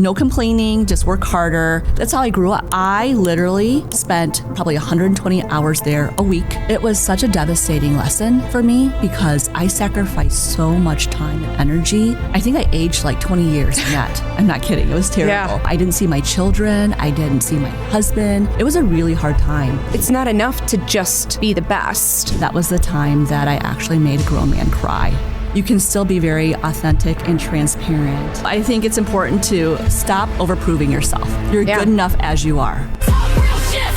No complaining, just work harder. That's how I grew up. I literally spent probably 120 hours there a week. It was such a devastating lesson for me because I sacrificed so much time and energy. I think I aged like 20 years in that. I'm not kidding. It was terrible. Yeah. I didn't see my children. I didn't see my husband. It was a really hard time. It's not enough to just be the best. That was the time that I actually made a grown man cry. You can still be very authentic and transparent. I think it's important to stop overproving yourself. You're good enough as you are. Real shift.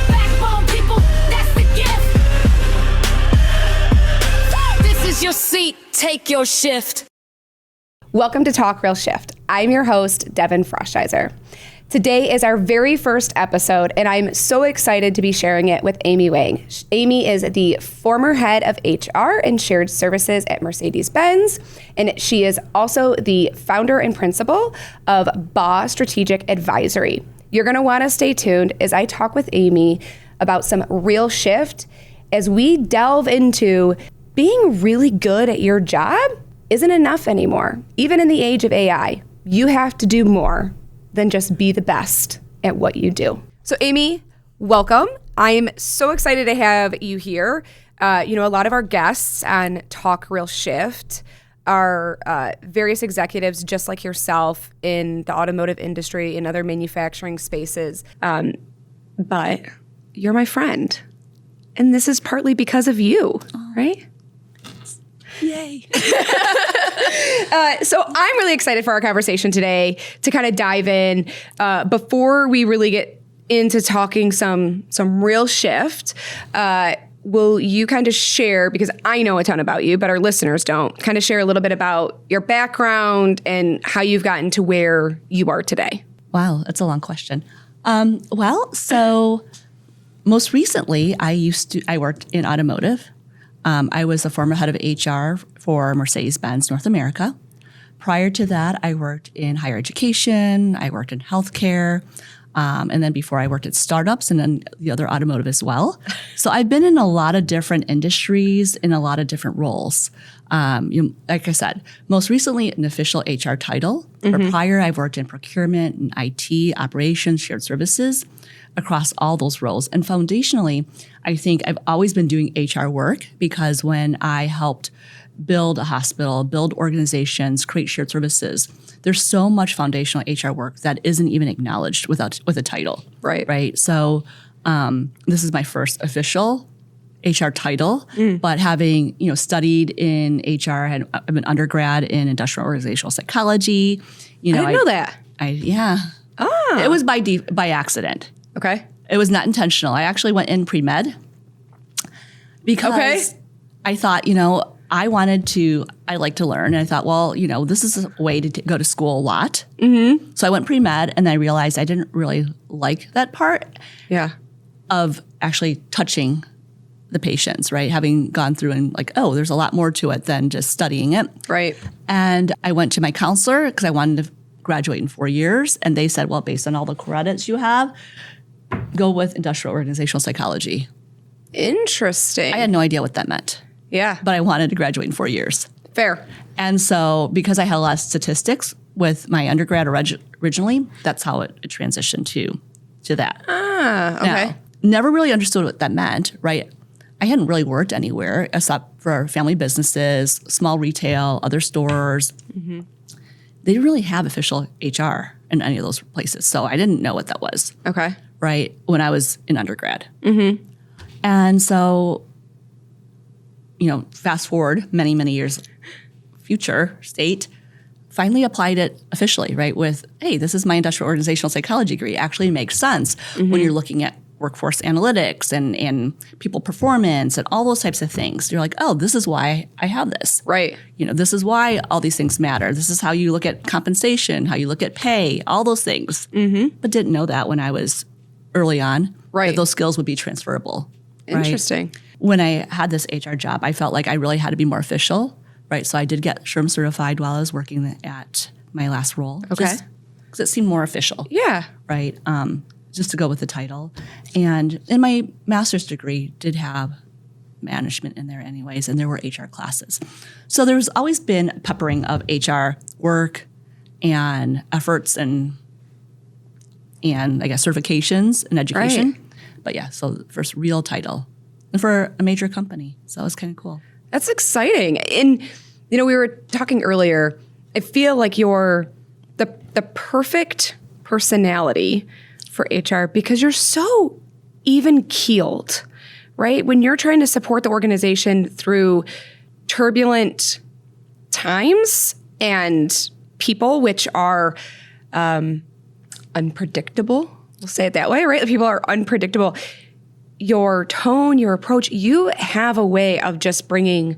Backbone people, that's the gift. This is your seat, take your shift. Welcome to Talk Real Shift. I'm your host, Devin Frostheiser. Today is our very first episode, and I'm so excited to be sharing it with Amy Wang. Amy is the former head of HR and shared services at Mercedes-Benz, and she is also the founder and principal of BA Strategic Advisory. You're going to want to stay tuned as I talk with Amy about some real shift as we delve into being really good at your job isn't enough anymore. Even in the age of AI, you have to do more than just be the best at what you do. So Amy, welcome. I am so excited to have you here. A lot of our guests on Talk Real Shift are various executives just like yourself in the automotive industry and other manufacturing spaces. But you're my friend. And this is partly because of you, right? Yay. So I'm really excited for our conversation today to kind of dive in. Before we really get into talking some real shift, will you kind of share, because I know a ton about you, but our listeners don't, kind of share a little bit about your background and how you've gotten to where you are today? Wow, that's a long question. So most recently, I worked in automotive. I was the former head of HR for Mercedes-Benz North America. Prior to that, I worked in higher education, I worked in healthcare, and then before I worked at startups and then the other automotive as well. So I've been in a lot of different industries in a lot of different roles. Like I said, most recently an official HR title, but prior I've worked in procurement and IT, operations, shared services, across all those roles. And foundationally, I think I've always been doing HR work because when I helped build a hospital, build organizations, create shared services, there's so much foundational HR work that isn't even acknowledged with a title. Right. So this is my first official HR title, but having studied in HR, I'm an undergrad in industrial organizational psychology. I didn't know that. It was by accident. Okay. It was not intentional. I actually went in pre-med because I thought, I like to learn. And I thought, well, this is a way to go to school a lot. Mm-hmm. So I went pre-med and I realized I didn't really like that part of actually touching the patients, right? Having gone through and there's a lot more to it than just studying it. Right. And I went to my counselor because I wanted to graduate in 4 years. And they said, well, based on all the credits you have, go with industrial organizational psychology. Interesting. I had no idea what that meant. Yeah. But I wanted to graduate in 4 years. Fair. And so because I had a lot of statistics with my undergrad originally, that's how it transitioned to that. Okay. Now, never really understood what that meant, right? I hadn't really worked anywhere except for family businesses, small retail, other stores. Mm-hmm. They didn't really have official HR in any of those places. So I didn't know what that was. Okay. Right, when I was in undergrad. Mm-hmm. And so, fast forward many, many years, future state, finally applied it officially, right, with, hey, this is my industrial organizational psychology degree. It actually makes sense when you're looking at workforce analytics and people performance and all those types of things. You're like, oh, this is why I have this. Right. This is why all these things matter. This is how you look at compensation, how you look at pay, all those things. Mm-hmm. But didn't know that when I was early on, that those skills would be transferable. Interesting. Right? When I had this HR job, I felt like I really had to be more official, right? So I did get SHRM certified while I was working at my last role. Okay. Because it seemed more official. Yeah. Right? Just to go with the title. And in my master's degree did have management in there anyways, and there were HR classes. So there's always been peppering of HR work and efforts and I guess certifications in education. Right. But yeah, so the first real title and for a major company. So it was kind of cool. That's exciting. And, we were talking earlier, I feel like you're the perfect personality for HR because you're so even keeled, right? When you're trying to support the organization through turbulent times and people which are unpredictable, we'll say it that way, right? People are unpredictable. Your tone, your approach, you have a way of just bringing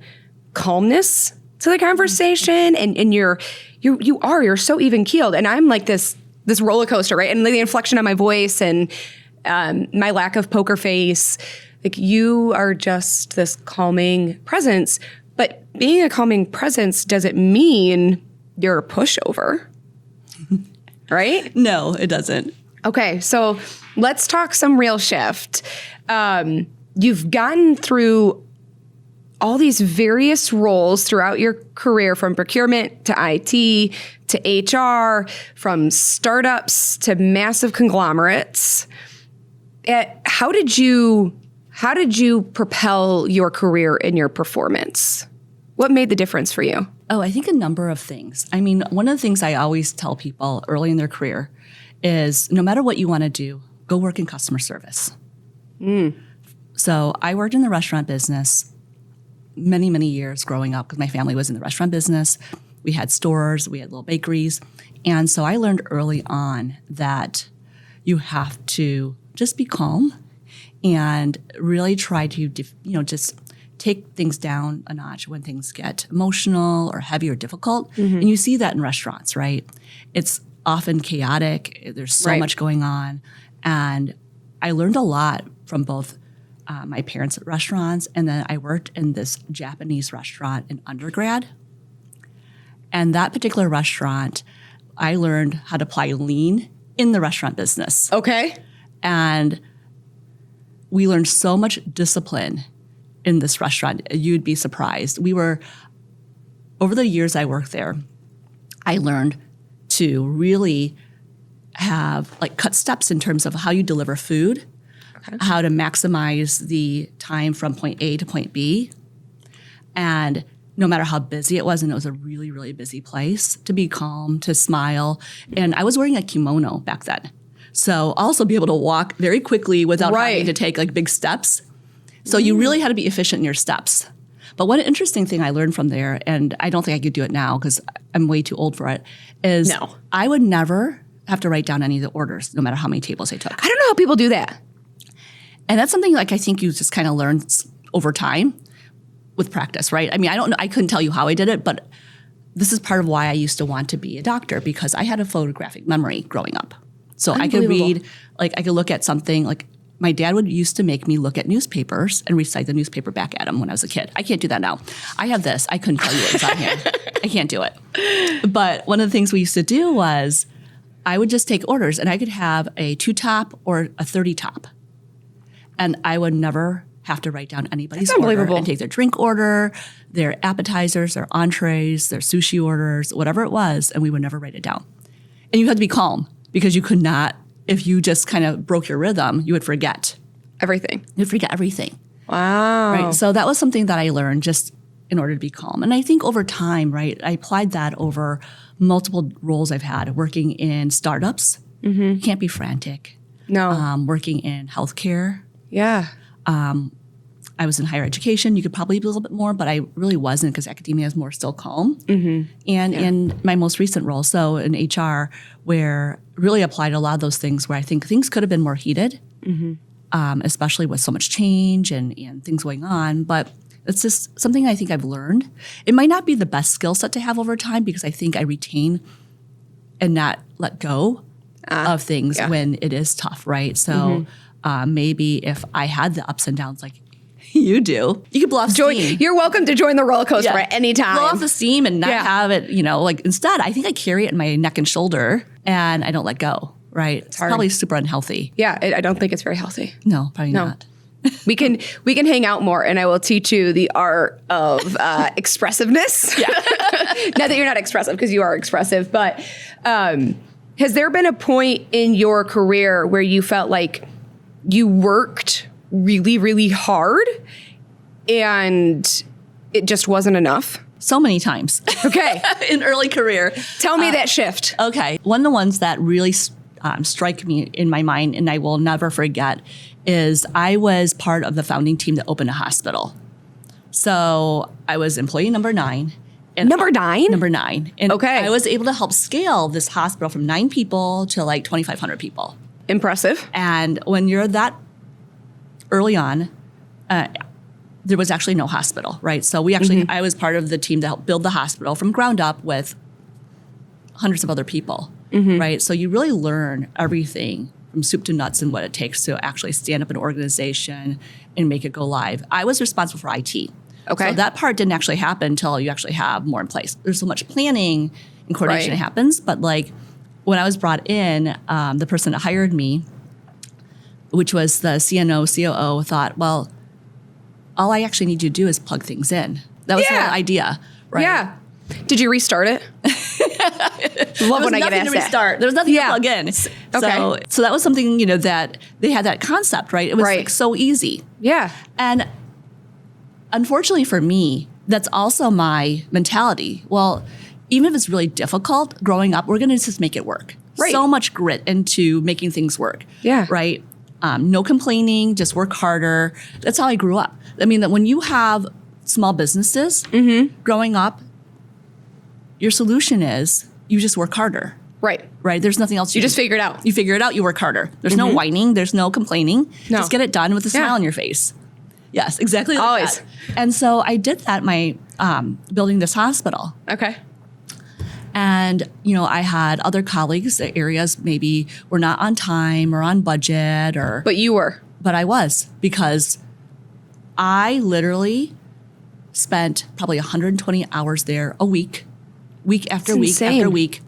calmness to the conversation, and you're so even keeled. And I'm like this roller coaster, right? And the inflection on my voice and my lack of poker face, like you are just this calming presence. But being a calming presence doesn't mean you're a pushover, right? No, it doesn't. Okay, so let's talk some real shift. You've gotten through all these various roles throughout your career, from procurement to IT to HR, from startups to massive conglomerates. How did you propel your career and your performance? What made the difference for you? Oh, I think a number of things. I mean, one of the things I always tell people early in their career is no matter what you want to do, go work in customer service. So I worked in the restaurant business many, many years growing up because my family was in the restaurant business. We had stores, we had little bakeries. And so I learned early on that you have to just be calm and really try to, just take things down a notch when things get emotional or heavy or difficult. Mm-hmm. And you see that in restaurants, right? It's often chaotic. There's so much going on. And I learned a lot from both my parents at restaurants, and then I worked in this Japanese restaurant in undergrad. And that particular restaurant, I learned how to apply lean in the restaurant business. Okay. And we learned so much discipline in this restaurant. You'd be surprised. Over the years I worked there, I learned to really have cut steps in terms of how you deliver food, how to maximize the time from point A to point B. And no matter how busy it was, and it was a really, really busy place, to be calm, to smile. And I was wearing a kimono back then. So also be able to walk very quickly without having to take big steps. So you really had to be efficient in your steps. But one interesting thing I learned from there, and I don't think I could do it now because I'm way too old for it, is I would never have to write down any of the orders, no matter how many tables I took. I don't know how people do that. And that's something I think you just kind of learn over time with practice, right? I mean, I don't know, I couldn't tell you how I did it, but this is part of why I used to want to be a doctor, because I had a photographic memory growing up. So I could read, I could look at something, my dad used to make me look at newspapers and recite the newspaper back at him when I was a kid. I can't do that now. I have this. I couldn't tell you what's on here. I can't do it. But one of the things we used to do was I would just take orders, and I could have a 2-top or a 30-top. And I would never have to write down anybody's order and take their drink order, their appetizers, their entrees, their sushi orders, whatever it was, and we would never write it down. And you had to be calm because you could not, if you just kind of broke your rhythm, you would forget. Everything. You'd forget everything. Wow. Right. So that was something that I learned just in order to be calm. And I think over time, right, I applied that over multiple roles I've had, working in startups. Mm-hmm. You can't be frantic. No. Working in healthcare. Yeah. I was in higher education. You could probably be a little bit more, but I really wasn't because academia is more still calm. Mm-hmm. And in my most recent role, so in HR, where really applied a lot of those things where I think things could have been more heated, especially with so much change and things going on. But it's just something I think I've learned. It might not be the best skill set to have over time because I think I retain and not let go of things when it is tough, right? So maybe if I had the ups and downs like you do, you could blow off steam. You're welcome to join the roller coaster at any time. Blow off the steam and not have it, instead, I think I carry it in my neck and shoulder and I don't let go, right? It's probably super unhealthy. Yeah, I don't think it's very healthy. No, probably not. We can hang out more, and I will teach you the art of expressiveness. Yeah. Not that you're not expressive, because you are expressive, but has there been a point in your career where you felt like you worked really, really hard and it just wasn't enough? So many times. Okay. In early career. Tell me that shift. Okay. One of the ones that really strike me in my mind and I will never forget is I was part of the founding team that opened a hospital. So I was employee number 9. And Number 9? Number 9. And Okay. I was able to help scale this hospital from 9 people to like 2,500 people. Impressive. And when you're that early on, there was actually no hospital, right? So we actually, I was part of the team to help build the hospital from ground up with hundreds of other people, right? So you really learn everything from soup to nuts and what it takes to actually stand up an organization and make it go live. I was responsible for IT. Okay. So that part didn't actually happen until you actually have more in place. There's so much planning and coordination that happens, but like when I was brought in, the person that hired me, which was the CNO, COO, thought, well, all I actually need you to do is plug things in. That was the whole idea, right? Yeah. Did you restart it? Love when I get asked to restart. There was nothing to plug in. Okay. So that was something, that they had that concept, right? It was like so easy. Yeah. And unfortunately for me, that's also my mentality. Well, even if it's really difficult growing up, we're going to just make it work. Right. So much grit into making things work. Yeah. Right? No complaining, just work harder. That's how I grew up. I mean, that when you have small businesses growing up, your solution is you just work harder. Right. Right? There's nothing else. You just figure it out. You figure it out. You work harder. There's no whining. There's no complaining. No. Just get it done with a smile on your face. Yes, exactly like Always. that. And so I did that my building this hospital. Okay. And, I had other colleagues, the areas maybe were not on time or on budget or. But you were. But I was, because I literally spent probably 120 hours there a week after That's week insane. after week,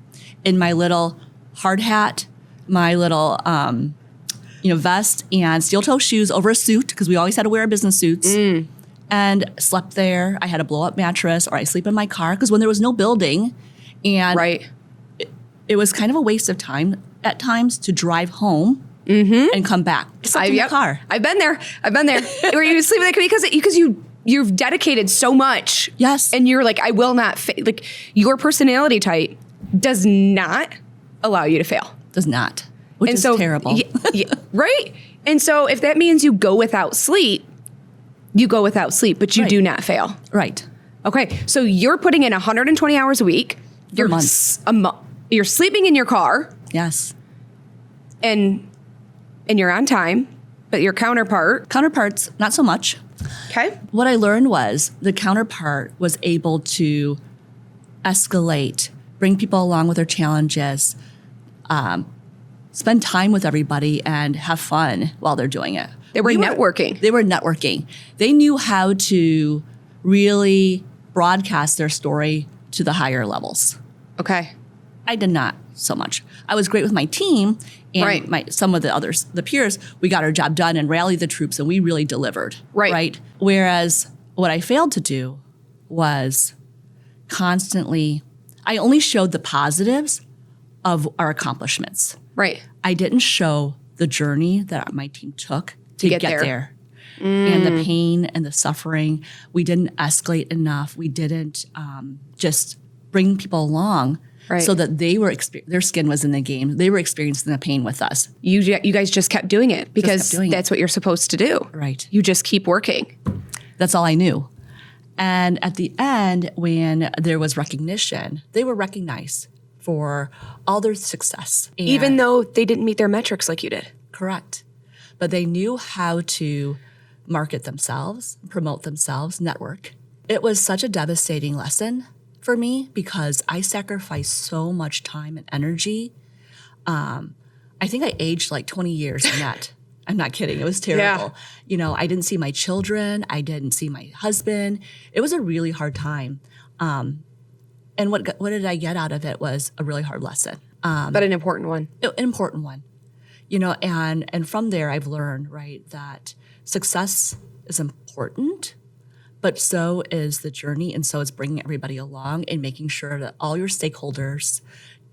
in my little hard hat, my little vest and steel toe shoes over a suit, because we always had to wear our business suits, and slept there. I had a blow up mattress, or I sleep in my car, because when there was no building, and it was kind of a waste of time at times to drive home and come back. Slept in the car. I've been there. Where you sleep in the because you've dedicated so much. Yes. And you're like, I will not like your personality type does not allow you to fail. Does not. Which is terrible. Right. And so if that means you go without sleep, you go without sleep, but you do not fail. Right. Okay. So you're putting in 120 hours a week. For months. You're sleeping in your car. Yes. And you're on time, but your Counterparts, not so much. Okay. What I learned was the counterpart was able to escalate, bring people along with their challenges, spend time with everybody, and have fun while they're doing it. They were networking. They were networking. They knew how to really broadcast their story to the higher levels. Okay. I did not so much. I was great with my team and some of the others, the peers. We got our job done and rallied the troops, and we really delivered. Right. Whereas what I failed to do was constantly, I only showed the positives of our accomplishments. Right. I didn't show the journey that my team took to get there. And the pain and the suffering. We didn't escalate enough. We didn't just bring people along so that they were their skin was in the game. They were experiencing the pain with us. You guys just kept doing it because that's what you're supposed to do. Right. You just keep working. That's all I knew. And at the end, when there was recognition, they were recognized for all their success. Even though they didn't meet their metrics like you did. Correct. But they knew how to market themselves, promote themselves, network. It was such a devastating lesson for me because I sacrificed so much time and energy. I think I aged like 20 years in that. I'm not kidding. It was terrible. I didn't see my children. I didn't see my husband. It was a really hard time. And what did I get out of it was a really hard lesson. But an important one. An important one. And from there I've learned, right, that success is important, but so is the journey, and so is bringing everybody along and making sure that all your stakeholders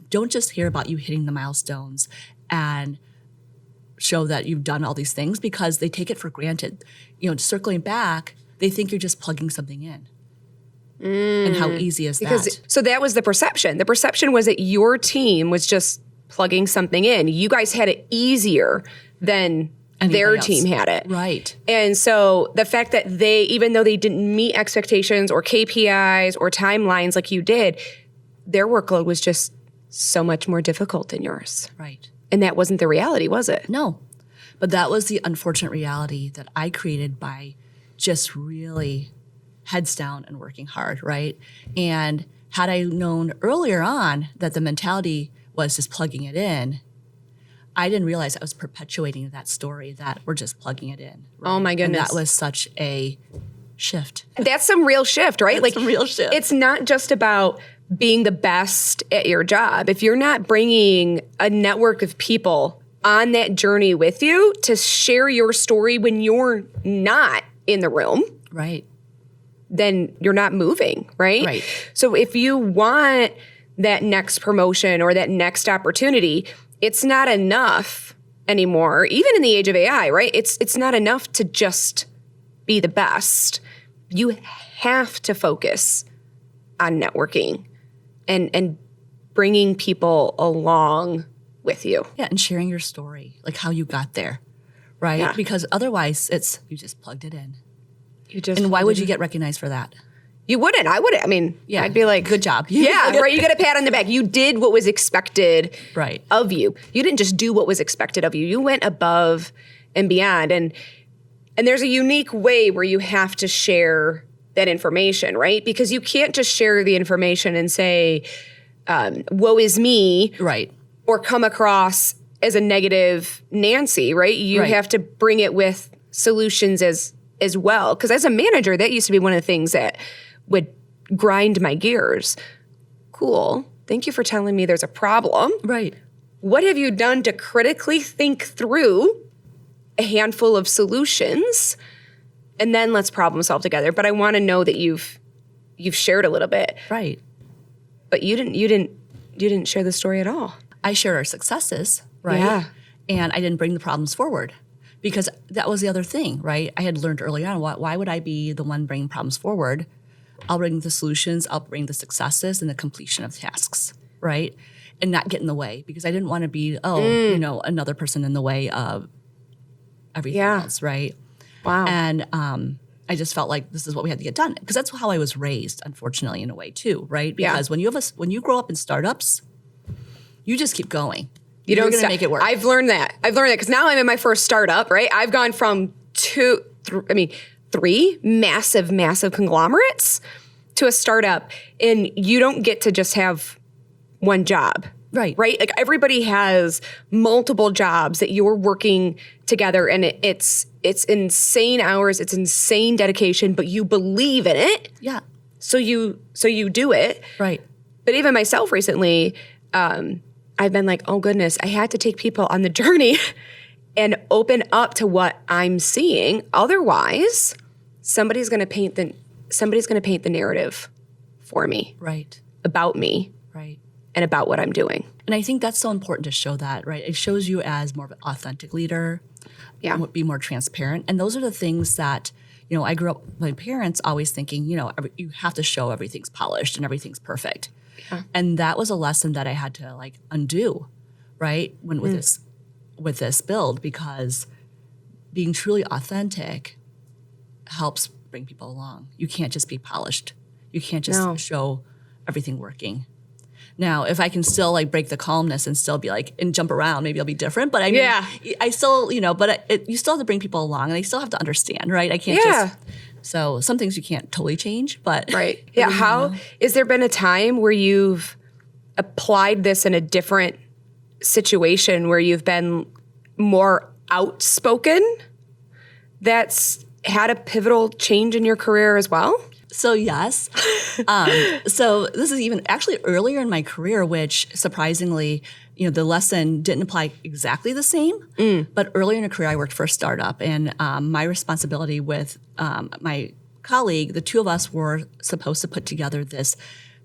don't just hear about you hitting the milestones and show that you've done all these things, because they take it for granted. Circling back, they think you're just plugging something in. And how easy is that? So that was the perception. The perception was that your team was just plugging something in. You guys had it easier than their team had it. Right. And so the fact that they, even though they didn't meet expectations or KPIs or timelines like you did, their workload was just so much more difficult than yours. Right. And that wasn't the reality, was it? No. But that was the unfortunate reality that I created by just really heads down and working hard, right? And had I known earlier on that the mentality was just plugging it in, I didn't realize I was perpetuating that story that we're just plugging it in. Right? Oh my goodness. And that was such a shift. That's some real shift, right? That's some real shift. It's not just about being the best at your job. If you're not bringing a network of people on that journey with you to share your story when you're not in the room, right, then you're not moving, right? Right. So if you want that next promotion or that next opportunity, it's not enough anymore, even in the age of AI, right? It's not enough to just be the best. You have to focus on networking and bringing people along with you. Yeah, and sharing your story, like how you got there, right? Yeah. Because otherwise you just plugged it in. And why would you get recognized for that? You wouldn't. I wouldn't. I mean, Yeah. I'd be like, Good job. Yeah, right. You get a pat on the back. You did what was expected Right. of you. You didn't just do what was expected of you. You went above and beyond. And there's a unique way where you have to share that information, right? Because you can't just share the information and say, woe is me, Right. or come across as a negative Nancy, right? You Right. have to bring it with solutions as well. Because as a manager, that used to be one of the things that would grind my gears. Cool. Thank you for telling me there's a problem. Right. What have you done to critically think through a handful of solutions, and then let's problem solve together? But I want to know that you've shared a little bit. Right. But you didn't share the story at all. I shared our successes, right? Yeah. And I didn't bring the problems forward, because that was the other thing, right? I had learned early on, why would I be the one bringing problems forward? I'll bring the solutions, I'll bring the successes and the completion of tasks, right? And not get in the way, because I didn't want to be, another person in the way of everything else, right? Wow. And I just felt like this is what we had to get done, because that's how I was raised, unfortunately, in a way too, right? Because when you grow up in startups, you just keep going. You're going to make it work. I've learned that because now I'm in my first startup, right? I've gone from three massive conglomerates to a startup, and you don't get to just have one job. Right. Right? Like everybody has multiple jobs that you're working together, and it's insane hours, it's insane dedication, but you believe in it. Yeah. So you do it. Right. But even myself recently, I've been like, oh goodness, I had to take people on the journey and open up to what I'm seeing. Otherwise, somebody's going to paint the narrative for me. Right. About me. Right. And about what I'm doing. And I think that's so important to show that, right? It shows you as more of an authentic leader. Yeah. Be more transparent. And those are the things that, I grew up with my parents always thinking, you have to show everything's polished and everything's perfect. Yeah. And that was a lesson that I had to undo, right? With this build, because being truly authentic helps bring people along. You can't just be polished. You can't just show everything working. Now, if I can still break the calmness and still be and jump around, maybe I'll be different. But I mean, I still, you still have to bring people along, and they still have to understand, right? I can't just. So some things you can't totally change, but right. Yeah. Is there been a time where you've applied this in a different situation where you've been more outspoken that's had a pivotal change in your career as well? So yes. So this is even actually earlier in my career, which surprisingly the lesson didn't apply exactly the same, but earlier in a career, I worked for a startup, and my responsibility with my colleague, the two of us were supposed to put together this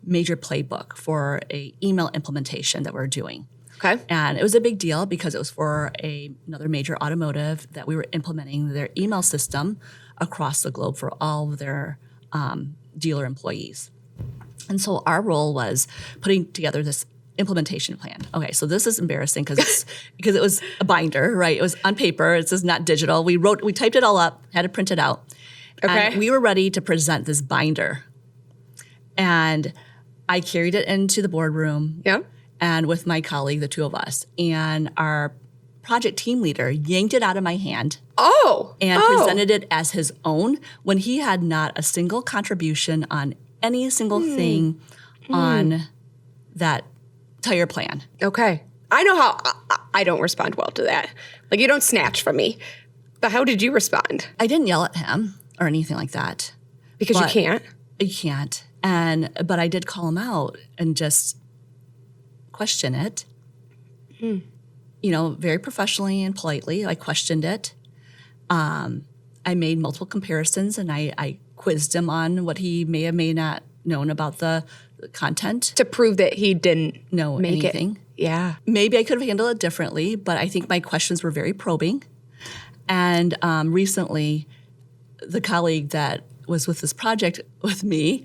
major playbook for a email implementation that we're doing. Okay. And it was a big deal because it was for another major automotive that we were implementing their email system across the globe for all of their dealer employees. And so our role was putting together this implementation plan. Okay, so this is embarrassing because it was a binder, right? It was on paper. This is not digital. We typed it all up, had it printed out. Okay. And we were ready to present this binder. And I carried it into the boardroom. Yeah. And with my colleague, the two of us, and our project team leader yanked it out of my hand and presented it as his own when he had not a single contribution on any single thing on that entire plan. Okay. I know how I don't respond well to that. Like, you don't snatch from me. But how did you respond? I didn't yell at him or anything like that. Because you can't? You can't. But I did call him out and just question it. Very professionally and politely. I questioned it. I made multiple comparisons, and I quizzed him on what he may have may not known about the content. To prove that he didn't know make anything. It. Yeah. Maybe I could have handled it differently, but I think my questions were very probing. And recently, the colleague that was with this project with me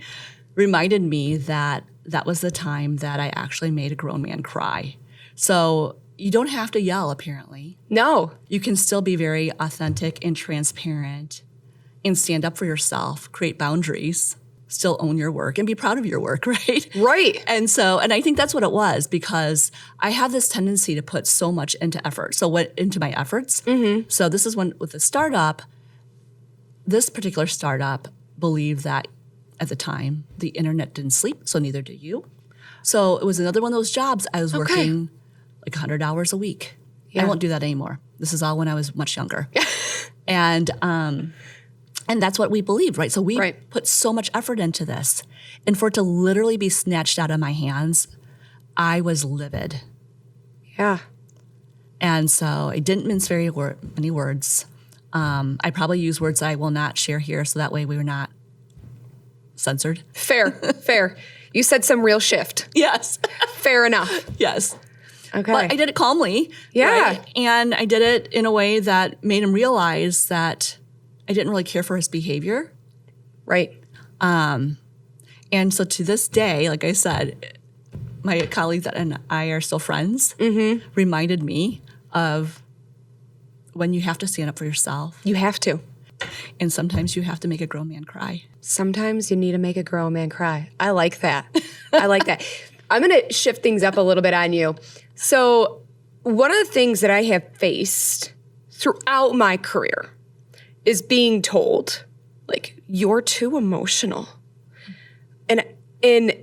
reminded me that that was the time that I actually made a grown man cry. So you don't have to yell, apparently. No. You can still be very authentic and transparent and stand up for yourself, create boundaries, still own your work, and be proud of your work, right? Right. And I think that's what it was, because I have this tendency to put so much into effort. So into my efforts. Mm-hmm. So this is when, with the startup, this particular startup believed that at the time, the internet didn't sleep, so neither do you. So it was another one of those jobs. I was working like 100 hours a week. Yeah. I won't do that anymore. This is all when I was much younger. And that's what we believed, right? So we put so much effort into this. And for it to literally be snatched out of my hands, I was livid. Yeah. And so I didn't mince very many words. I probably use words I will not share here, so that way we were not censored. Fair. You said some real shift. Yes. Fair enough. Yes. Okay. But I did it calmly. Yeah. Right? And I did it in a way that made him realize that I didn't really care for his behavior. Right. And so to this day, like I said, my colleague and I are still friends, reminded me of when you have to stand up for yourself. You have to. And sometimes you have to make a grown man cry. Sometimes you need to make a grown man cry. I like that. I like that. I'm going to shift things up a little bit on you. So one of the things that I have faced throughout my career is being told, like, you're too emotional. And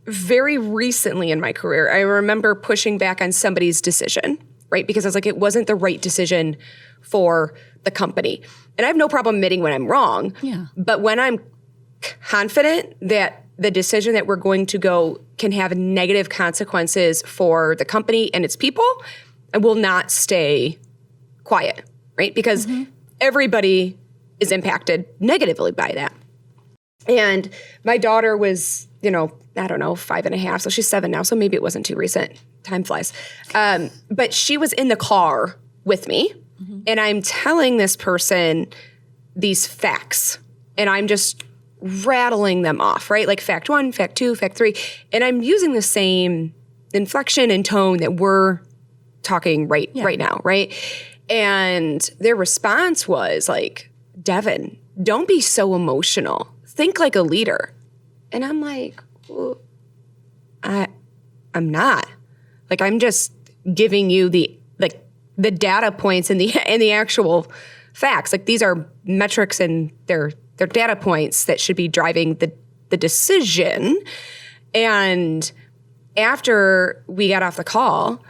very recently in my career, I remember pushing back on somebody's decision, right? Because I was like, it wasn't the right decision for the company. And I have no problem admitting when I'm wrong. Yeah. But when I'm confident that the decision that we're going to go can have negative consequences for the company and its people, I will not stay quiet, right? Because everybody is impacted negatively by that. And my daughter was, 5.5, so she's 7 now, so maybe it wasn't too recent. Time flies. But she was in the car with me, and I'm telling this person these facts, and I'm just rattling them off, right? Like fact 1, fact 2, fact 3, and I'm using the same inflection and tone that we're talking right now, right? And their response was like, Devin, don't be so emotional. Think like a leader. And I'm like, well, I'm not. Like, I'm just giving you the data points and the actual facts. Like, these are metrics and they're data points that should be driving the decision. And after we got off the call,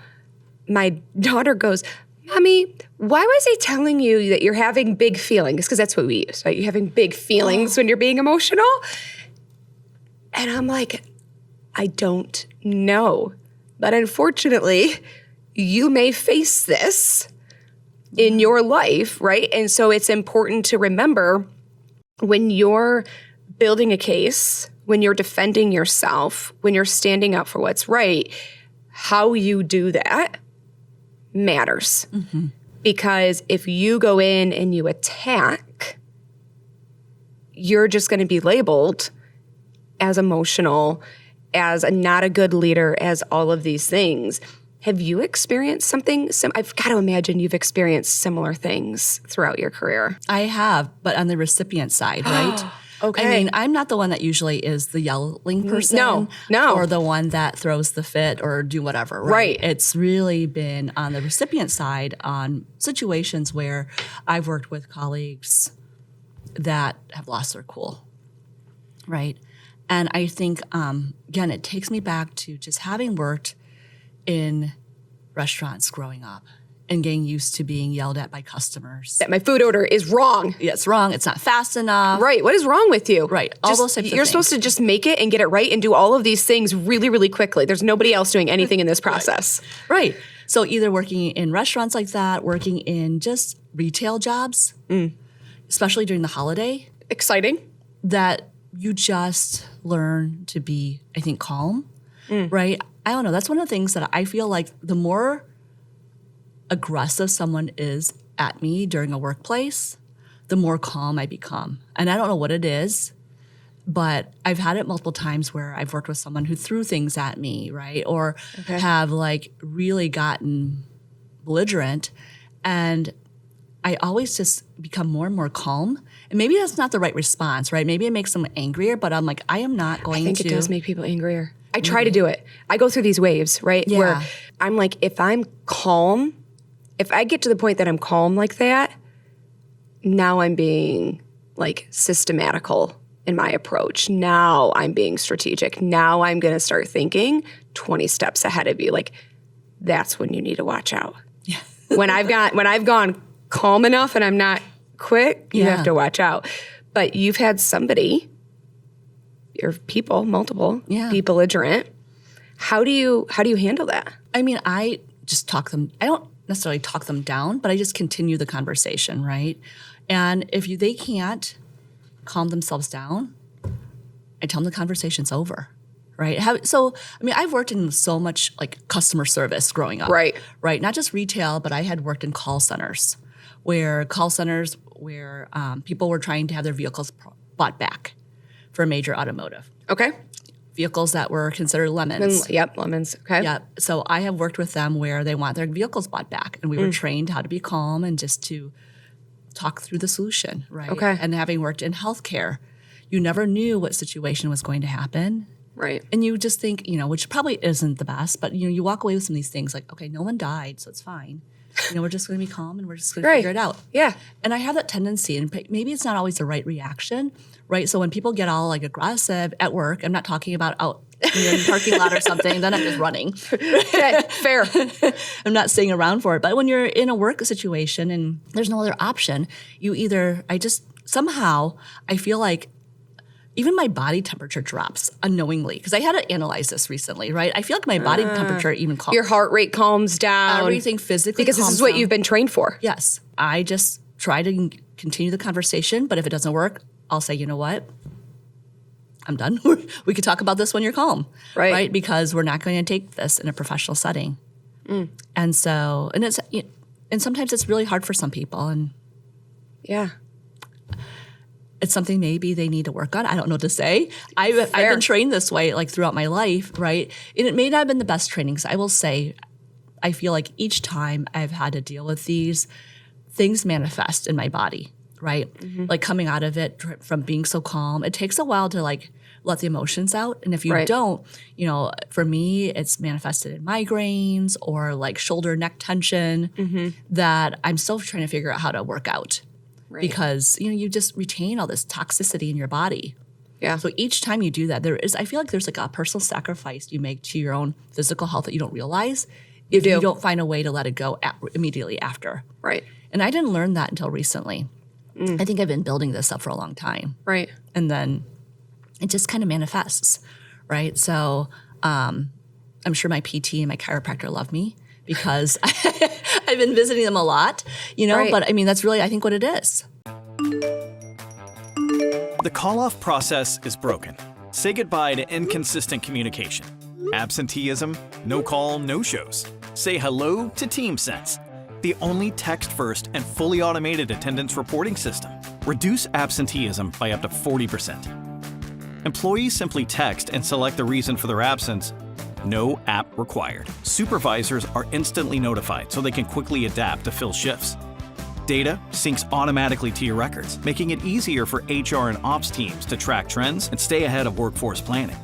my daughter goes, Mommy, why was he telling you that you're having big feelings? Because that's what we use, right? You're having big feelings when you're being emotional. And I'm like, I don't know. But unfortunately, you may face this in your life, right? And so it's important to remember when you're building a case, when you're defending yourself, when you're standing up for what's right, how you do that matters. Because if you go in and you attack, you're just going to be labeled as emotional, as not a good leader, as all of these things. Have you experienced something? I've got to imagine you've experienced similar things throughout your career. I have, but on the recipient side, right? Okay. I mean, I'm not the one that usually is the yelling person. No. Or the one that throws the fit or do whatever, right? It's really been on the recipient side on situations where I've worked with colleagues that have lost their cool, right? And I think, again, it takes me back to just having worked in restaurants growing up and getting used to being yelled at by customers. That my food order is wrong. Yeah, it's wrong. It's not fast enough. Right. What is wrong with you? Right. All those types of You're things. supposed to just make it and get it right and do all of these things really, really quickly. There's nobody else doing anything in this process. Right. So either working in restaurants like that, working in just retail jobs, especially during the holiday, Exciting. that you just learn to be, I think, calm, right? I don't know. That's one of the things that I feel like the more aggressive someone is at me during a workplace, the more calm I become. And I don't know what it is, but I've had it multiple times where I've worked with someone who threw things at me, right? Or have like really gotten belligerent. And I always just become more and more calm. And maybe that's not the right response, right? Maybe it makes them angrier, but I'm like, I am not going to. I think it does make people angrier. I try to do it. I go through these waves, right? Yeah. Where I'm like, if I'm calm, if I get to the point that I'm calm like that, now I'm being like systematical in my approach. Now I'm being strategic. Now I'm going to start thinking 20 steps ahead of you. Like, that's when you need to watch out. Yeah. when I've gone calm enough and I'm not quick, you Yeah. have to watch out. But you've had somebody, or people, multiple, be belligerent. How do you handle that? I mean, I just talk them. I don't necessarily talk them down, but I just continue the conversation, right? And if they can't calm themselves down, I tell them the conversation's over, right? So, I mean, I've worked in so much like customer service growing up, Right. Right, not just retail, but I had worked in call centers where people were trying to have their vehicles bought back for a major automotive. Okay. Vehicles that were considered lemons. Yep, lemons. Okay. Yeah. So I have worked with them where they want their vehicles bought back. And we were trained how to be calm and just to talk through the solution, right? Okay. And having worked in healthcare, you never knew what situation was going to happen. Right. And you just think, which probably isn't the best, but you walk away with some of these things like, okay, no one died, so it's fine. We're just going to be calm and we're just going to figure it out. Yeah. And I have that tendency, and maybe it's not always the right reaction, right? So when people get all like aggressive at work, I'm not talking about out in the parking lot or something, then I'm just running. Okay, fair. I'm not staying around for it. But when you're in a work situation and there's no other option, I feel like even my body temperature drops unknowingly because I had to analyze this recently, right? I feel like my body temperature even calms. Your heart rate calms down. Everything physically because this calms is what down. you've been trained for. Yes. I just try to continue the conversation, but if it doesn't work, I'll say, you know what? I'm done. We could talk about this when you're calm, right? Because we're not going to take this in a professional setting. And so, and sometimes it's really hard for some people, and Yeah. it's something maybe they need to work on. I don't know what to say. I've been trained this way like throughout my life, right? And it may not have been the best trainings. I will say, I feel like each time I've had to deal with these, things manifest in my body, right? Like coming out of it from being so calm, it takes a while to like let the emotions out. And if you don't, for me, it's manifested in migraines or like shoulder neck tension that I'm still trying to figure out how to work out. Right. Because, you just retain all this toxicity in your body. Yeah. So each time you do that, I feel like there's like a personal sacrifice you make to your own physical health that you don't realize if you don't find a way to let it go immediately after. Right. And I didn't learn that until recently. I think I've been building this up for a long time. Right. And then it just kind of manifests, right? So I'm sure my PT and my chiropractor love me because I've been visiting them a lot, Right. but I mean, that's really, I think, what it is. The call-off process is broken. Say goodbye to inconsistent communication. Absenteeism, no call, no shows. Say hello to TeamSense, the only text-first and fully automated attendance reporting system. Reduce absenteeism by up to 40%. Employees simply text and select the reason for their absence. No app required. Supervisors are instantly notified so they can quickly adapt to fill shifts. Data syncs automatically to your records, making it easier for HR and ops teams to track trends and stay ahead of workforce planning.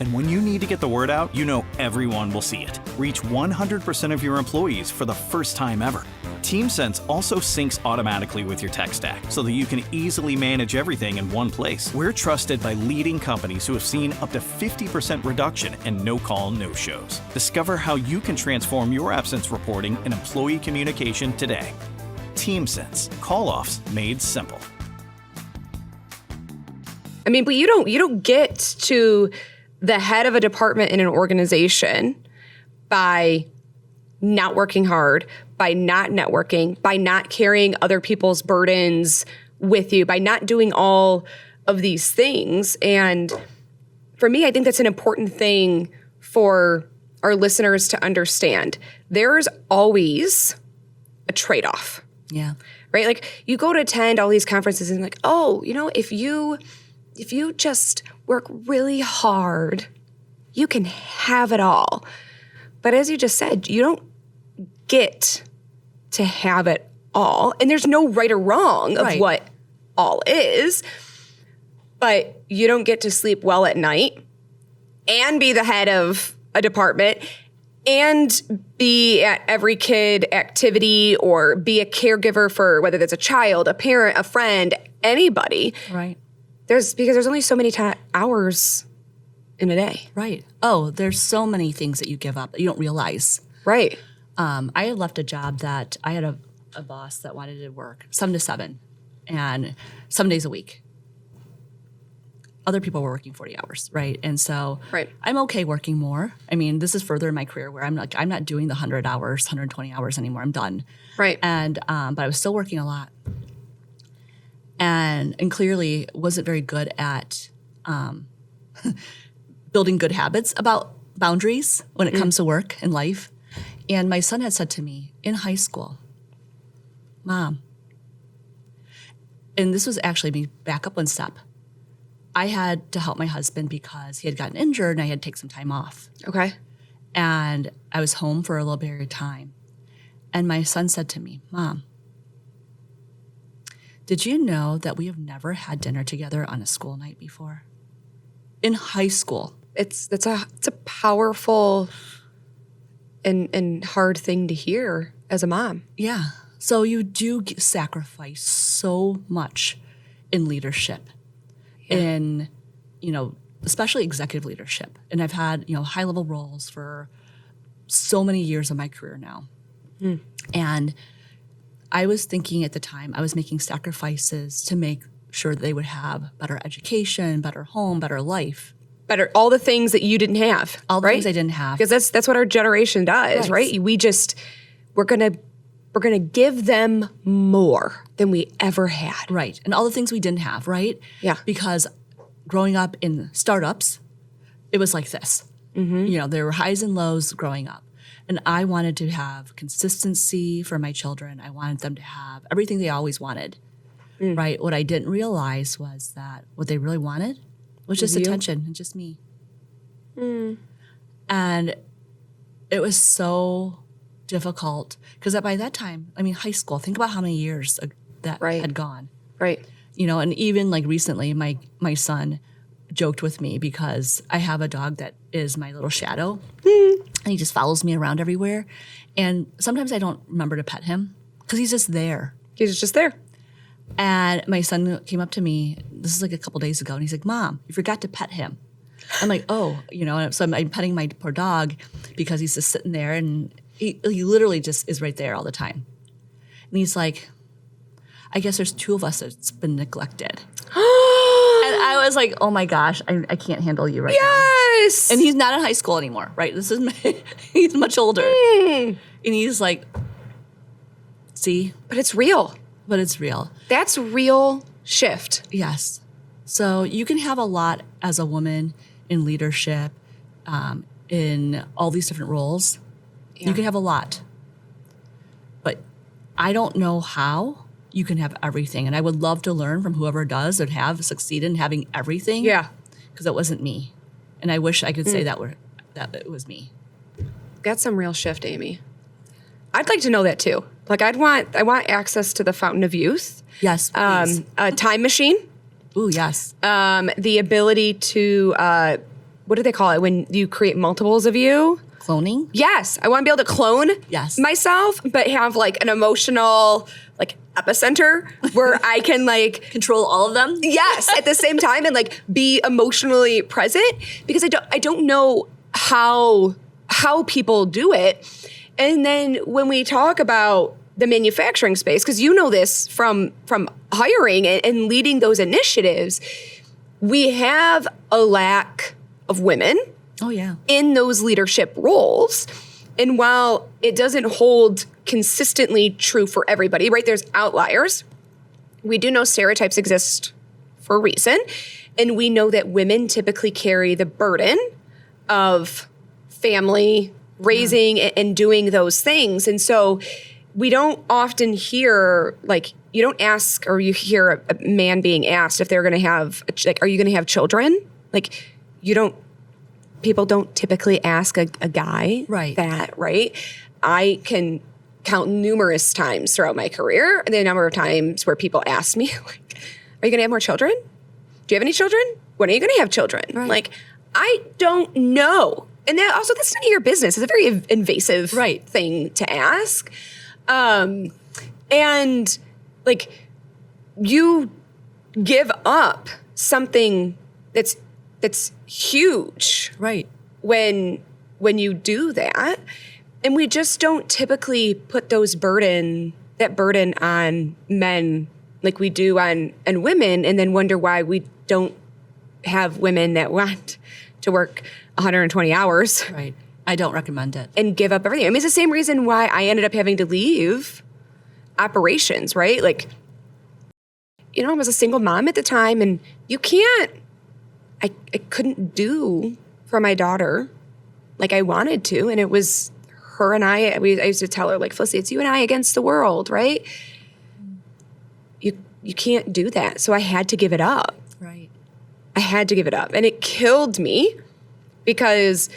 And when you need to get the word out, you know everyone will see it. Reach 100% of your employees for the first time ever. TeamSense also syncs automatically with your tech stack so that you can easily manage everything in one place. We're trusted by leading companies who have seen up to 50% reduction in no-call, no-shows. Discover how you can transform your absence reporting and employee communication today. TeamSense. Call-offs made simple. I mean, but you don't get to the head of a department in an organization by not working hard, by not networking, by not carrying other people's burdens with you, by not doing all of these things. And for me, I think that's an important thing for our listeners to understand. There's always a trade-off. Yeah. Right? Like you go to attend all these conferences and like, oh, if you just work really hard, you can have it all. But as you just said, you don't get to have it all. And there's no right or wrong of Right. what all is. But you don't get to sleep well at night and be the head of a department and be at every kid activity or be a caregiver for whether that's a child, a parent, a friend, anybody. Right. Because there's only so many hours in a day. Right. Oh, there's so many things that you give up that you don't realize. Right. I had left a job that I had a boss that wanted to work 7 to 7 and 7 days a week. Other people were working 40 hours, right? And so Right. I'm okay working more. I mean, this is further in my career where I'm not doing the 100 hours, 120 hours anymore. I'm done. Right. And but I was still working a lot. And clearly wasn't very good at building good habits about boundaries when it comes to work and life. And my son had said to me in high school, Mom, and this was actually me, back up one step. I had to help my husband because he had gotten injured and I had to take some time off. Okay. And I was home for a little period of time. And my son said to me, Mom, did you know that we have never had dinner together on a school night before? In high school. It's a powerful and hard thing to hear as a mom. Yeah. So you do sacrifice so much in leadership, in, especially executive leadership. And I've had, high-level roles for so many years of my career now. And I was thinking at the time, I was making sacrifices to make sure that they would have better education, better home, better life. Better, all the things that you didn't have. All the right? things I didn't have. Because that's what our generation does, Right. right? We're gonna give them more than we ever had. Right. And all the things we didn't have, right? Yeah. Because growing up in startups, it was like this. There were highs and lows growing up. And I wanted to have consistency for my children. I wanted them to have everything they always wanted, right? What I didn't realize was that what they really wanted was just you? attention and just me. And it was so difficult because by that time, high school, think about how many years that Right. had gone. Right. And even like recently, my son joked with me because I have a dog that is my little shadow, and he just follows me around everywhere. And sometimes I don't remember to pet him because he's just there. He's just there. And my son came up to me, this is like a couple days ago, and he's like, Mom, you forgot to pet him. I'm like, oh, and so I'm petting my poor dog because he's just sitting there, and he literally just is right there all the time. And he's like, I guess there's 2 of us that's been neglected. And I was like, oh my gosh, I can't handle you right now. Yes. And he's not in high school anymore, right? He's much older. And he's like, see? But it's real. But it's real. That's real shift. Yes. So you can have a lot as a woman in leadership, in all these different roles. Yeah. You can have a lot. But I don't know how you can have everything. And I would love to learn from whoever does and have succeeded in having everything. Yeah. Because it wasn't me. And I wish I could say that it was me. That's some real shift, Amy. I'd like to know that too. Like I want access to the fountain of youth. Yes, please. A time machine. Ooh, yes. The ability to what do they call it when you create multiples of you? Cloning? Yes, I want to be able to clone myself, but have like an emotional like epicenter where I can like Control all of them? yes at the same time and like be emotionally present because I don't know how people do it. And then when we talk about the manufacturing space, because you know this from hiring and leading those initiatives, we have a lack of women. Oh, yeah. In those leadership roles. And while it doesn't hold consistently true for everybody, right? There's outliers. We do know stereotypes exist for a reason. And we know that women typically carry the burden of family, raising and doing those things. And so we don't often hear, like, you don't ask or you hear a man being asked if they're going to have, like, are you going to have children? Like, people don't typically ask a guy that, right? I can count numerous times throughout my career the number of times where people ask me, like, are you going to have more children? Do you have any children? When are you going to have children? Right. Like, I don't know. And that also, that's none of your business. It's a very invasive thing to ask. And like, you give up something that's huge. Right. When you do that. And we just don't typically put that burden on men like we do on women, and then wonder why we don't have women that want to work 120 hours. Right. I don't recommend it. And give up everything. I mean, it's the same reason why I ended up having to leave operations, right? Like, you know, I was a single mom at the time, and I couldn't do for my daughter like I wanted to. And it was her and I used to tell her, like, Felicity, it's you and I against the world, right? You can't do that. So I had to give it up. Right. I had to give it up. And it killed me because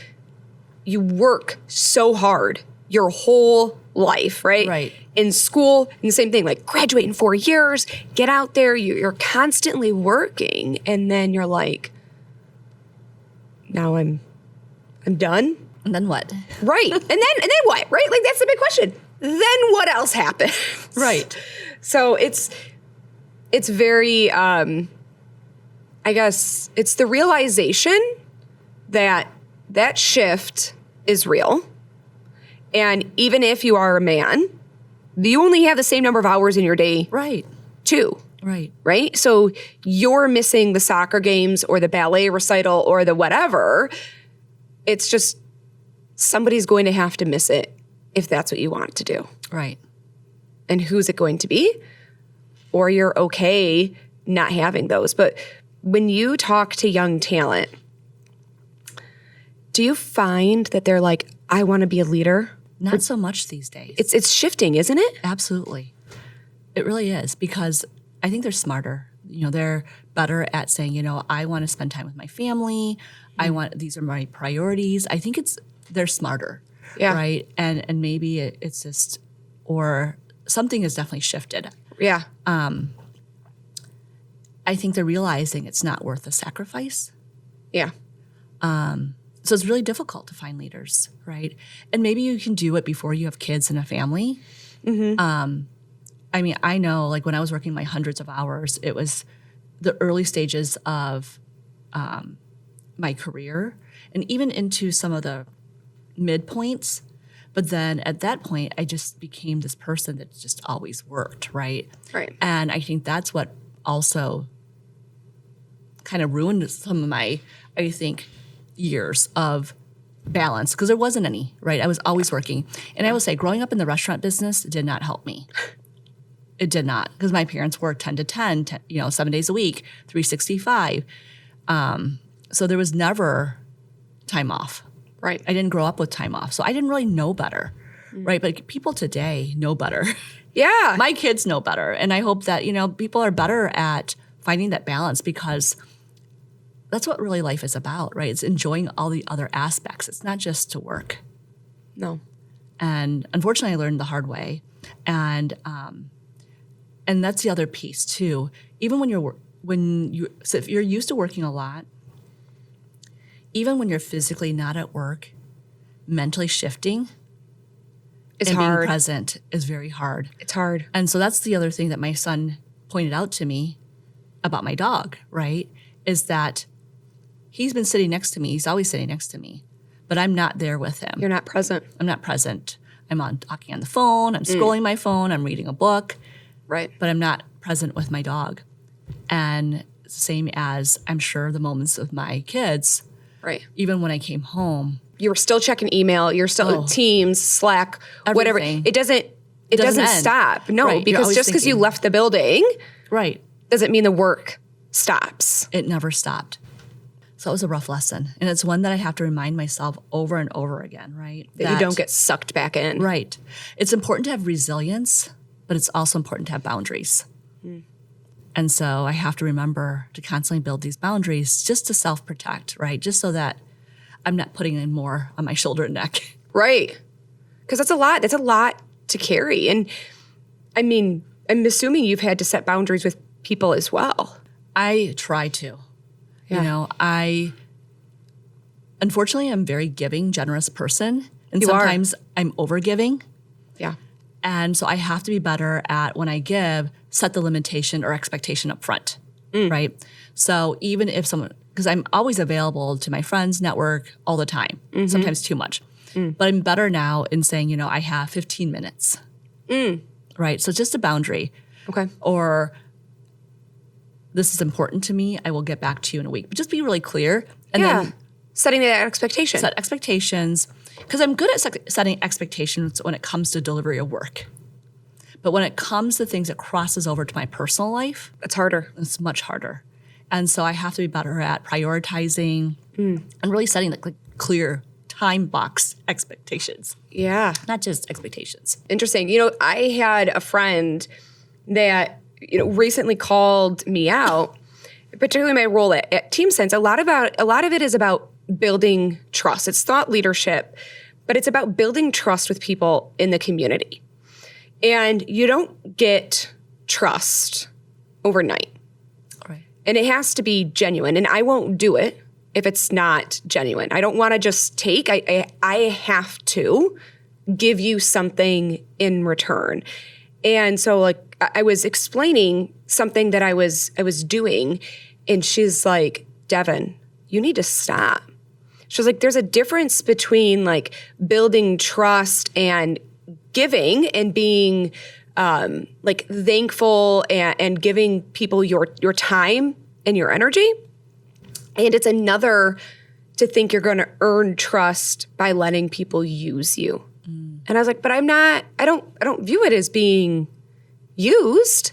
you work so hard your whole life, right? Right. In school, and the same thing, like graduate in 4 years, get out there, you're constantly working, and then you're like, now I'm done. And then what? Right. And then what? Right? Like, that's the big question. Then what else happens? Right. So it's very, I guess it's the realization that shift is real. And even if you are a man, you only have the same number of hours in your day. Right. Too. Right. Right? So you're missing the soccer games or the ballet recital or the whatever. It's just somebody's going to have to miss it if that's what you want to do. Right. And who's it going to be? Or you're okay not having those. But when you talk to young talent, do you find that they're like, I want to be a leader? Not so much these days. It's shifting, isn't it? Absolutely. It really is, because I think they're smarter. You know, they're better at saying, you know, I want to spend time with my family. These are my priorities. I think they're smarter. Yeah. Right. And maybe it's just, or something has definitely shifted. Yeah. I think they're realizing it's not worth the sacrifice. Yeah. So it's really difficult to find leaders, right? And maybe you can do it before you have kids and a family. Mm-hmm. I mean, I know, like, when I was working my hundreds of hours, it was the early stages of my career and even into some of the midpoints. But then at that point, I just became this person that just always worked, right? Right. And I think that's what also kind of ruined some of my, I think, years of balance because there wasn't any, right? I was always working. And I will say growing up in the restaurant business did not help me. It did not because my parents worked 10 to 10, 7 days a week, 365. So there was never time off. Right. I didn't grow up with time off. So I didn't really know better, right? But people today know better. Yeah. My kids know better. And I hope that, people are better at finding that balance because that's what really life is about, right? It's enjoying all the other aspects. It's not just to work. No. And unfortunately, I learned the hard way. And that's the other piece too. Even so if you're used to working a lot, even when you're physically not at work, mentally shifting It's and hard. being present is very hard. It's hard. And so that's the other thing that my son pointed out to me about my dog, right? Is that he's been sitting next to me. He's always sitting next to me, but I'm not there with him. You're not present. I'm not present. I'm talking on the phone. I'm scrolling my phone. I'm reading a book, Right. but I'm not present with my dog. And same as I'm sure the moments with my kids, Right. even when I came home, You were still checking email. You're still Teams, Slack, whatever. Everything. It doesn't end. stop. No, Right. You're because always just because you thinking. left the building right, doesn't mean the work stops. it never stopped. So it was a rough lesson. And it's one that I have to remind myself over and over again, right? That you don't get sucked back in. Right. It's important to have resilience, but it's also important to have boundaries. And so I have to remember to constantly build these boundaries just to self-protect, right? Just so that I'm not putting in more on my shoulder and neck. Right. Because that's a lot. That's a lot to carry. And I mean, I'm assuming you've had to set boundaries with people as well. I try to. Yeah. Unfortunately, I'm a very giving, generous person. And You are. sometimes I'm over-giving. Yeah. And so I have to be better at when I give, set the limitation or expectation up front, right? So even if someone, because I'm always available to my friends, network all the time, sometimes too much. But I'm better now in saying, I have 15 minutes, right? So it's just a boundary. Okay. Or this is important to me, I will get back to you in a week. But just be really clear and then Setting that expectation. set expectations. Because I'm good at setting expectations when it comes to delivery of work. But when it comes to things that crosses over to my personal life, That's harder. it's much harder. And so I have to be better at prioritizing and really setting like clear time box expectations, Yeah. not just expectations. Interesting. I had a friend that, recently called me out, particularly my role at Team Sense. A lot of it is about building trust. It's thought leadership, but it's about building trust with people in the community. And you don't get trust overnight. Right. And it has to be genuine. And I won't do it if it's not genuine. I don't want to just take. I have to give you something in return. And so I was explaining something that I was doing, and she's like, Devin, you need to stop. She was like, there's a difference between building trust and giving and being thankful and giving people your time and your energy. And it's another to think you're going to earn trust by letting people use you. And I was like, but I'm not, I don't view it as being used.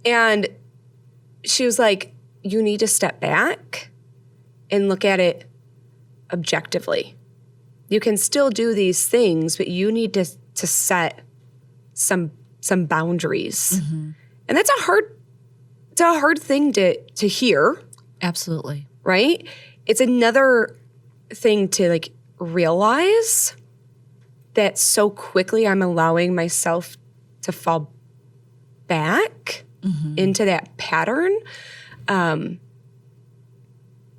And she was like, you need to step back and look at it objectively. You can still do these things, but you need to set some boundaries. And that's a hard thing to hear, Absolutely. right? It's another thing to realize that so quickly I'm allowing myself to fall back into that pattern.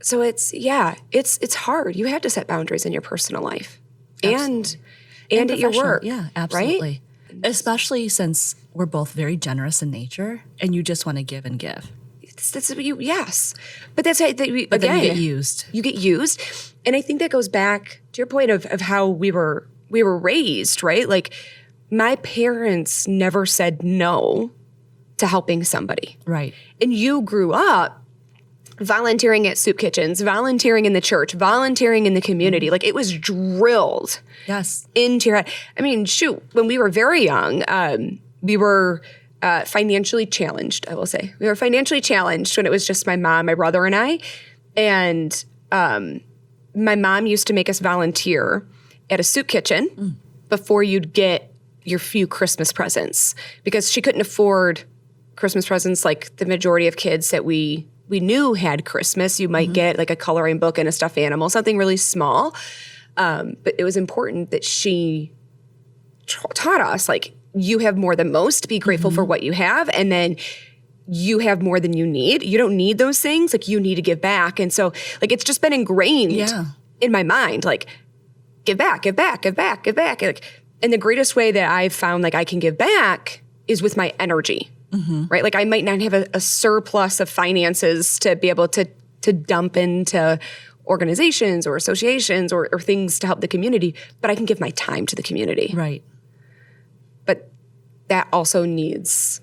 So it's hard. You have to set boundaries in your personal life and at your professional. work. Yeah, absolutely. Right? Especially since we're both very generous in nature and you just want to give and give. Yes. But that's how, But again, then you get used. You get used. And I think that goes back to your point of how we were raised, right? My parents never said no to helping somebody. Right. And you grew up volunteering at soup kitchens, volunteering in the church, volunteering in the community. Like, it was drilled Yes. into your head. I mean, shoot, when we were very young, we were financially challenged, I will say. We were financially challenged when it was just my mom, my brother, and I. And my mom used to make us volunteer at a soup kitchen before you'd get your few Christmas presents, because she couldn't afford Christmas presents like the majority of kids that we knew had Christmas. You might get like a coloring book and a stuffed animal, something really small. But it was important that she taught us, like, you have more than most. Be grateful for what you have. And then you have more than you need. You don't need those things. Like, you need to give back. And so, like, it's just been ingrained in my mind, like, give back, give back, give back, give back. Like, and the greatest way that I've found, like, I can give back is with my energy, right? Like, I might not have a surplus of finances to be able to dump into organizations or associations or things to help the community, but I can give my time to the community. Right. But that also needs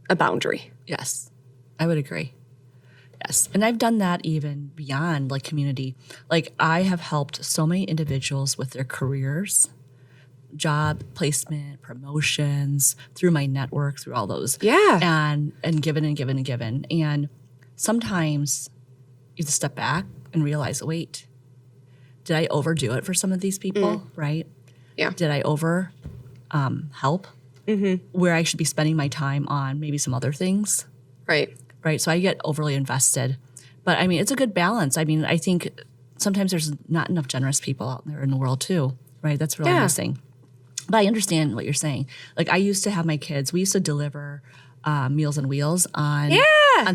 a boundary. Yes, I would agree. Yes. And I've done that even beyond like community. Like, I have helped so many individuals with their careers, job placement, promotions, through my network, through all those. Yeah. And given and given and given. And sometimes you have to step back and realize, wait, did I overdo it for some of these people? Right? Yeah. Did I over help? Where I should be spending my time on maybe some other things. Right. Right. So I get overly invested. But I mean, it's a good balance. I mean, I think sometimes there's not enough generous people out there in the world too. Right. That's really missing. But I understand what you're saying. Like, I used to have my kids, we used to deliver Meals on Wheels on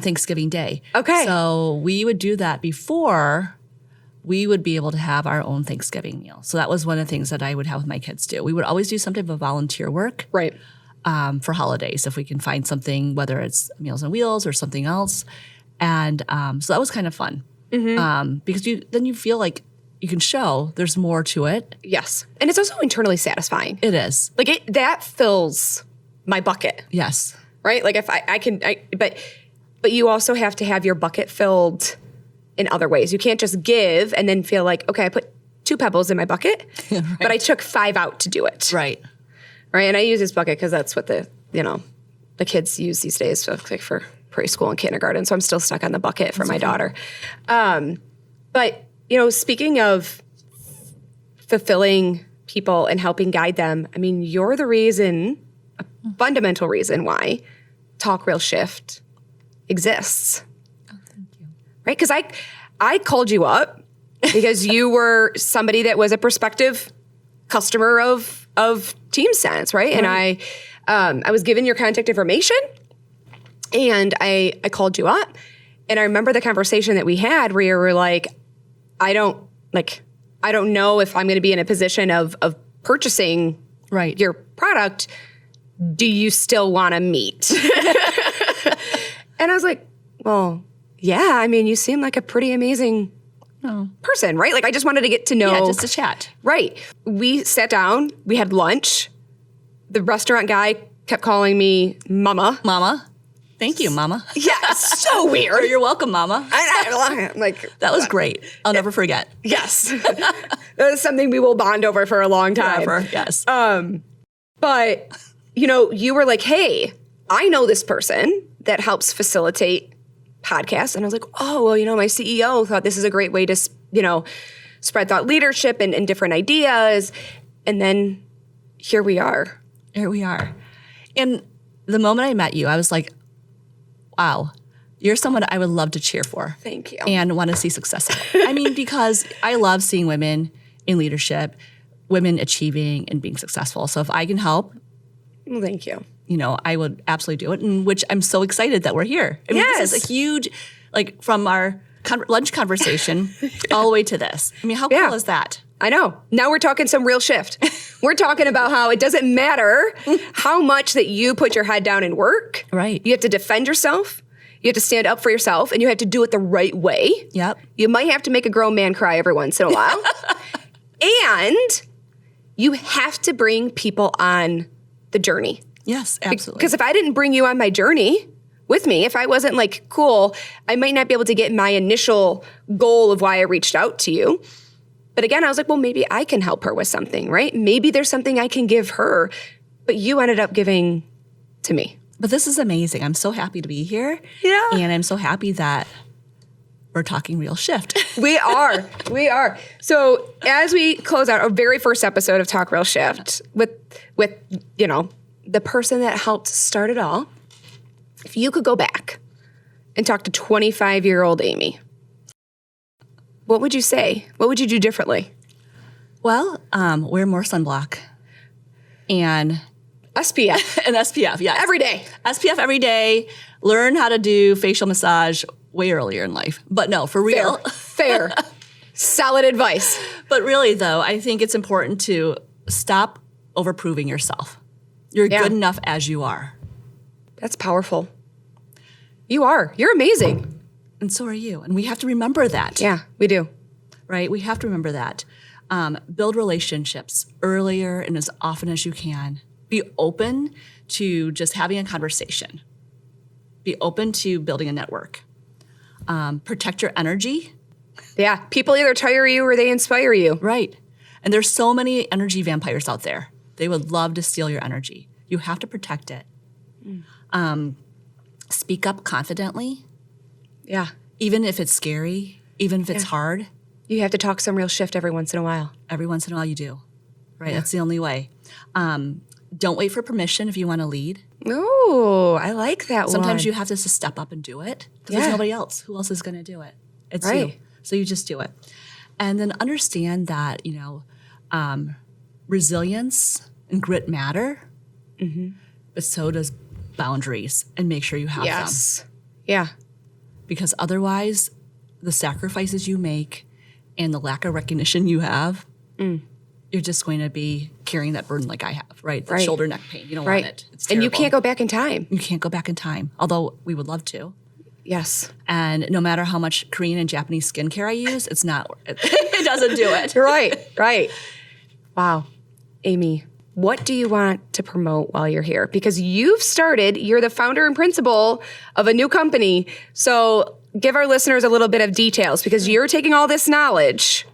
Thanksgiving Day. Okay. So we would do that before we would be able to have our own Thanksgiving meal. So that was one of the things that I would have with my kids do. We would always do some type of volunteer work. Right. For holidays, if we can find something, whether it's Meals on Wheels or something else. And so that was kind of fun because then you feel like you can show there's more to it. Yes. And it's also internally satisfying. It is. Like, that fills my bucket. Yes. Right? Like, if I can, but you also have to have your bucket filled in other ways. You can't just give and then feel like, okay, I put 2 pebbles in my bucket, but I took 5 out to do it. Right. Right. And I use this bucket because that's what the kids use these days for preschool and kindergarten. So I'm still stuck on the bucket for my daughter. But, speaking of fulfilling people and helping guide them, I mean, you're the reason, a fundamental reason why Talk Real Shift exists. Oh, thank you. Right? Because I called you up because you were somebody that was a prospective customer of Team Sense, right? And I was given your contact information, and I called you up, and I remember the conversation that we had where you were like, I don't know if I'm going to be in a position of purchasing your product. Do you still want to meet? And I was like, well, yeah. I mean, you seem like a pretty amazing person, right? Like, I just wanted to get to know. Yeah, just a chat. Right. We sat down. We had lunch. The restaurant guy kept calling me Mama. Mama. Thank you, Mama. Yeah, it's so weird. Or you're welcome, Mama. I'm like, that was great. I'll never forget. Yes. That is something we will bond over for a long time. Forever, yes. But, you were like, hey, I know this person that helps facilitate podcasts. And I was like, oh, well, my CEO thought this is a great way to, spread thought leadership and different ideas. And then here we are. Here we are. And the moment I met you, I was like, wow, you're someone I would love to cheer for. Thank you. And want to see successful. I mean, because I love seeing women in leadership, women achieving and being successful. So if I can help, well, thank you. I would absolutely do it, and which I'm so excited that we're here. I mean, this is a huge, like, from our lunch conversation all the way to this. I mean, how cool is that? I know. Now we're talking some real shift. We're talking about how it doesn't matter how much that you put your head down and work. Right. You have to defend yourself. You have to stand up for yourself, and you have to do it the right way. Yep. You might have to make a grown man cry every once in a while. And you have to bring people on the journey. Yes, absolutely. Because if I didn't bring you on my journey, with me. If I wasn't like, cool, I might not be able to get my initial goal of why I reached out to you. But again, I was like, well, maybe I can help her with something, right? Maybe there's something I can give her, but you ended up giving to me. But this is amazing. I'm so happy to be here. Yeah. And I'm so happy that we're talking real shift. We are. So as we close out our very first episode of Talk Real Shift with the person that helped start it all, if you could go back and talk to 25-year-old Amy, what would you say? What would you do differently? Well, wear more sunblock and SPF. and SPF, yes. Every day. SPF every day. Learn how to do facial massage way earlier in life. But no, for real. Fair. Solid advice. But really, though, I think it's important to stop overproving yourself. You're good enough as you are. That's powerful. You are. You're amazing. And so are you. And we have to remember that. Yeah, we do. Right? We have to remember that. Build relationships earlier and as often as you can. Be open to just having a conversation. Be open to building a network. Protect your energy. Yeah. People either tire you or they inspire you. Right. And there's so many energy vampires out there. They would love to steal your energy. You have to protect it. Speak up confidently. Yeah. Even if it's scary, even if it's hard. You have to talk some real shift every once in a while. Every once in a while you do. Right? That's the only way. Don't wait for permission if you want to lead. Oh, I like that Sometimes one. you have to just step up and do it because there's nobody else. Who else is going to do it? It's you. Right. So you just do it. And then understand that, resilience and grit matter, but so does boundaries, and make sure you have them. Yes. Yeah. Because otherwise, the sacrifices you make and the lack of recognition you have, you're just going to be carrying that burden like I have, right? The shoulder, neck pain. You don't want it. It's terrible. And you can't go back in time. You can't go back in time, although we would love to. Yes. And no matter how much Korean and Japanese skincare I use, it's not, it doesn't do it. Right. Wow. Amy, what do you want to promote while you're here? Because you're the founder and principal of a new company. So give our listeners a little bit of details because you're taking all this knowledge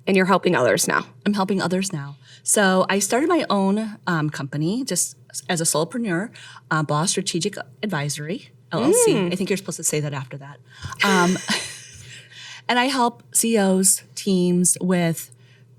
and you're helping others now. I'm helping others now. So I started my own company just as a solopreneur, Boss Strategic Advisory, LLC. I think you're supposed to say that after that. And I help CEOs, teams with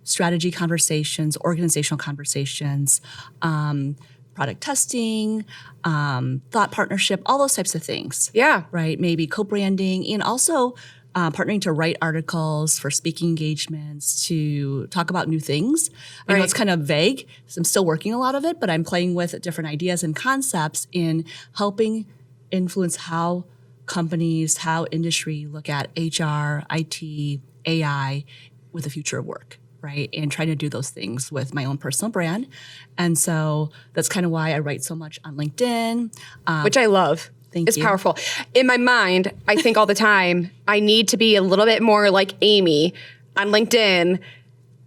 strategy conversations, organizational conversations, product testing, thought partnership, all those types of things. Yeah. Right? Maybe co-branding and also partnering to write articles for speaking engagements, to talk about new things. I know it's kind of vague, so I'm still working a lot of it, but I'm playing with different ideas and concepts in helping influence how companies, how industry look at HR, IT, AI with the future of work, right? And trying to do those things with my own personal brand. And so that's kind of why I write so much on LinkedIn. Which I love. It's you. powerful. In my mind, I think all the time, I need to be a little bit more like Amy on LinkedIn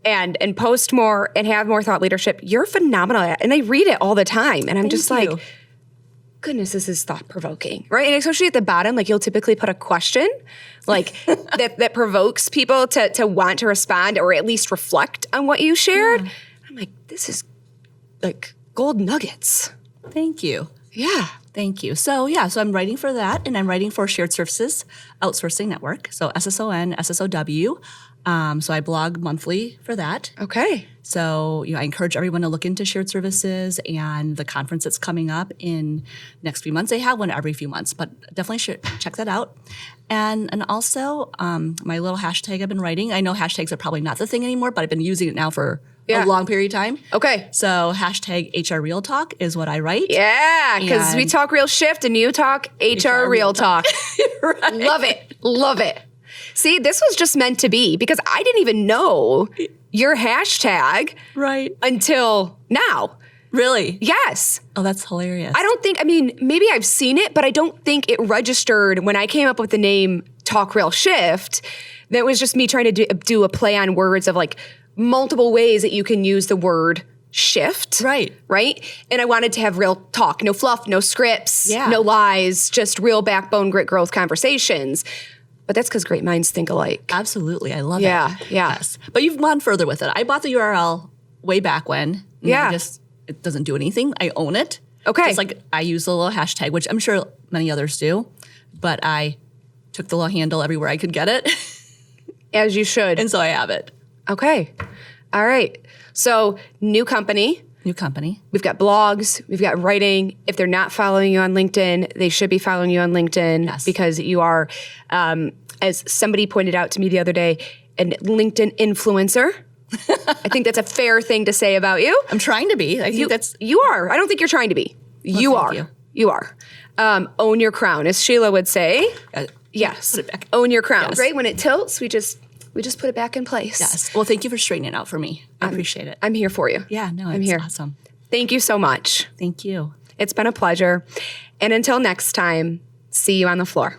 and post more and have more thought leadership. You're phenomenal at it. And I read it all the time. And I'm just like, goodness, this is thought-provoking, right? And especially at the bottom, like you'll typically put a question like that provokes people to want to respond or at least reflect on what you shared. Yeah. I'm like, this is like gold nuggets. Thank you. Yeah. Thank you. So I'm writing for that, and I'm writing for Shared Services Outsourcing Network, so SSON, SSOW. So I blog monthly for that. Okay. So I encourage everyone to look into shared services and the conference that's coming up in next few months. They have one every few months, but definitely should check that out. And also my little hashtag I've been writing. I know hashtags are probably not the thing anymore, but I've been using it now for a long period of time. Okay. So hashtag HR Real Talk is what I write. Yeah, because we talk real shift and you talk HR Real Talk. Right. Love it. Love it. See, this was just meant to be because I didn't even know your hashtag until now. Really? Yes. Oh, that's hilarious. Maybe I've seen it, but I don't think it registered when I came up with the name Talk Real Shift. That was just me trying to do a play on words of like multiple ways that you can use the word shift. Right. Right. And I wanted to have real talk, no fluff, no scripts, Yeah. no lies, just real backbone, grit, growth conversations. But that's because great minds think alike. Absolutely. I love Yeah, it. yeah. Yes. But you've gone further with it. I bought the URL way back when. and Yeah. it doesn't do anything. I own it. Okay. Just like I use the little hashtag, which I'm sure many others do. But I took the little handle everywhere I could get it. As you should. And so I have it. Okay. All right. So new company. New company. We've got blogs, we've got writing. If they're not following you on LinkedIn, they should be following you on LinkedIn Yes. because you are, as somebody pointed out to me the other day, an LinkedIn influencer. I think that's a fair thing to say about you. I'm trying to be. I think that's You are. I don't think you're trying to be. You thank are. you. You are. Own your crown, as Sheila would say. Yes. Put it back. Own your crown. Yes. Right? When it tilts, we just put it back in place. yes. Well, thank you for straightening it out for me. I appreciate it. I'm here for you. Yeah, no, I'm it's here. awesome. Thank you so much. Thank you. It's been a pleasure. And until next time, see you on the floor.